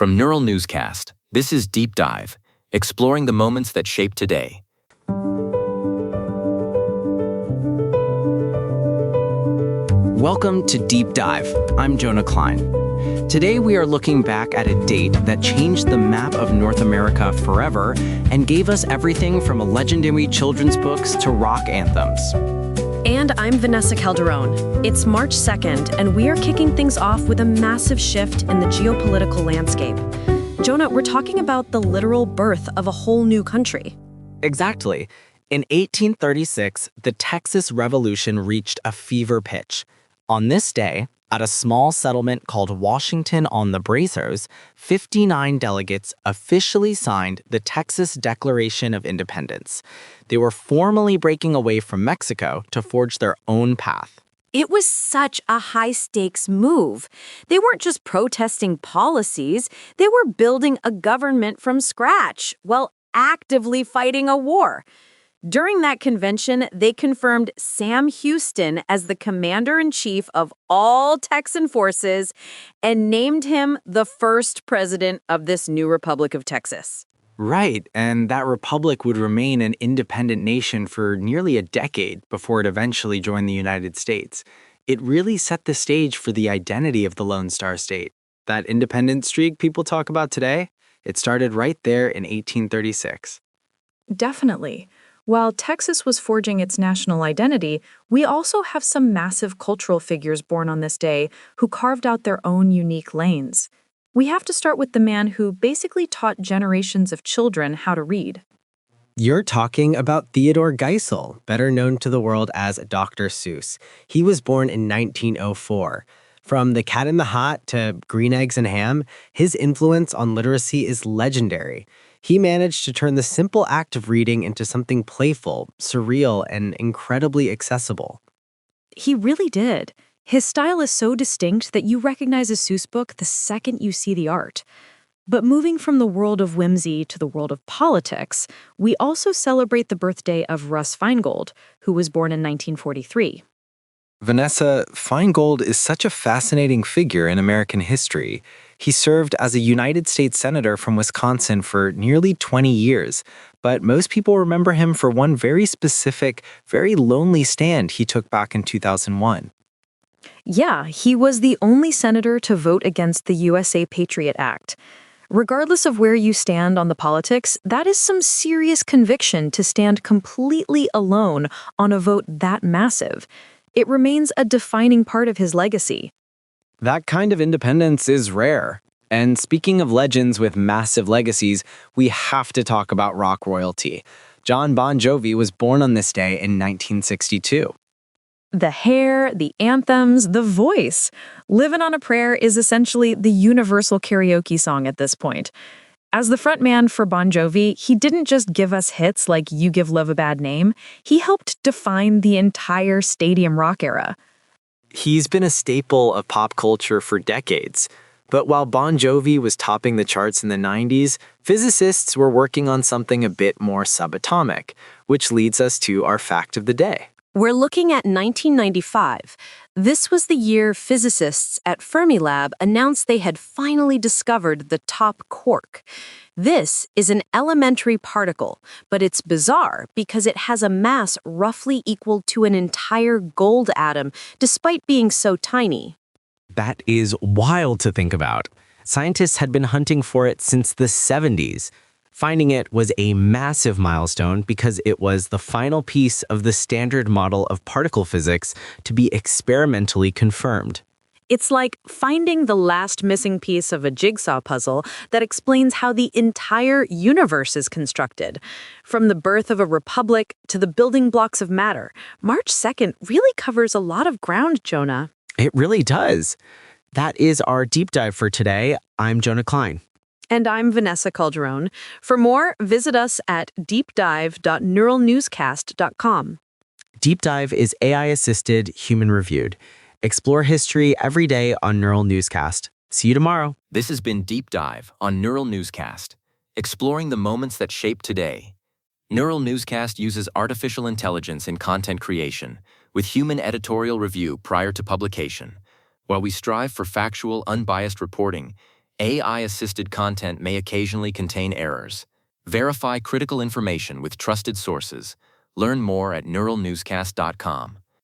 From Neural Newscast, this is Deep Dive, exploring the moments that shape today. Welcome to Deep Dive. I'm Jonah Klein. Today we are looking back at a date that changed the map of North America forever and gave us everything from legendary children's books to rock anthems. And I'm Vanessa Calderon. It's March 2nd, and we are kicking things off with a massive shift in the geopolitical landscape. Jonah, we're talking about the literal birth of a whole new country. Exactly. In 1836, the Texas Revolution reached a fever pitch. On this day, at a small settlement called Washington-on-the-Brazos, 59 delegates officially signed the Texas Declaration of Independence. They were formally breaking away from Mexico to forge their own path. It was such a high-stakes move. They weren't just protesting policies, they were building a government from scratch while actively fighting a war. During that convention, they confirmed Sam Houston as the commander-in-chief of all Texan forces and named him the first president of this new Republic of Texas. Right, and that republic would remain an independent nation for nearly a decade before it eventually joined the United States. It really set the stage for the identity of the Lone Star State. That independent streak people talk about today, it started right there in 1836. Definitely. While Texas was forging its national identity, we also have some massive cultural figures born on this day who carved out their own unique lanes. We have to start with the man who basically taught generations of children how to read. You're talking about Theodor Geisel, better known to the world as Dr. Seuss. He was born in 1904. From The Cat in the Hat to Green Eggs and Ham, his influence on literacy is legendary. He managed to turn the simple act of reading into something playful, surreal, and incredibly accessible. He really did. His style is so distinct that you recognize a Seuss book the second you see the art. But moving from the world of whimsy to the world of politics, we also celebrate the birthday of Russ Feingold, who was born in 1943. Vanessa, Feingold is such a fascinating figure in American history. He served as a United States Senator from Wisconsin for nearly 20 years, but most people remember him for one very specific, very lonely stand he took back in 2001. Yeah, he was the only senator to vote against the USA Patriot Act. Regardless of where you stand on the politics, that is some serious conviction to stand completely alone on a vote that massive. It remains a defining part of his legacy. That kind of independence is rare. And speaking of legends with massive legacies, we have to talk about rock royalty. Jon Bon Jovi was born on this day in 1962. The hair, the anthems, the voice. Livin' on a Prayer is essentially the universal karaoke song at this point. As the frontman for Bon Jovi, he didn't just give us hits like You Give Love a Bad Name, he helped define the entire stadium rock era. He's been a staple of pop culture for decades. But while Bon Jovi was topping the charts in the 90s, physicists were working on something a bit more subatomic, which leads us to our fact of the day. We're looking at 1995. This was the year physicists at Fermilab announced they had finally discovered the top quark. This is an elementary particle, but it's bizarre because it has a mass roughly equal to an entire gold atom, despite being so tiny. That is wild to think about. Scientists had been hunting for it since the 70s. Finding it was a massive milestone because it was the final piece of the standard model of particle physics to be experimentally confirmed. It's like finding the last missing piece of a jigsaw puzzle that explains how the entire universe is constructed. From the birth of a republic to the building blocks of matter, March 2nd really covers a lot of ground, Jonah. It really does. That is our deep dive for today. I'm Jonah Klein. And I'm Vanessa Calderon. For more, visit us at deepdive.neuralnewscast.com. Deep Dive is AI-assisted, human-reviewed. Explore history every day on Neural Newscast. See you tomorrow. This has been Deep Dive on Neural Newscast, exploring the moments that shape today. Neural Newscast uses artificial intelligence in content creation, with human editorial review prior to publication. While we strive for factual, unbiased reporting, AI-assisted content may occasionally contain errors. Verify critical information with trusted sources. Learn more at neuralnewscast.com.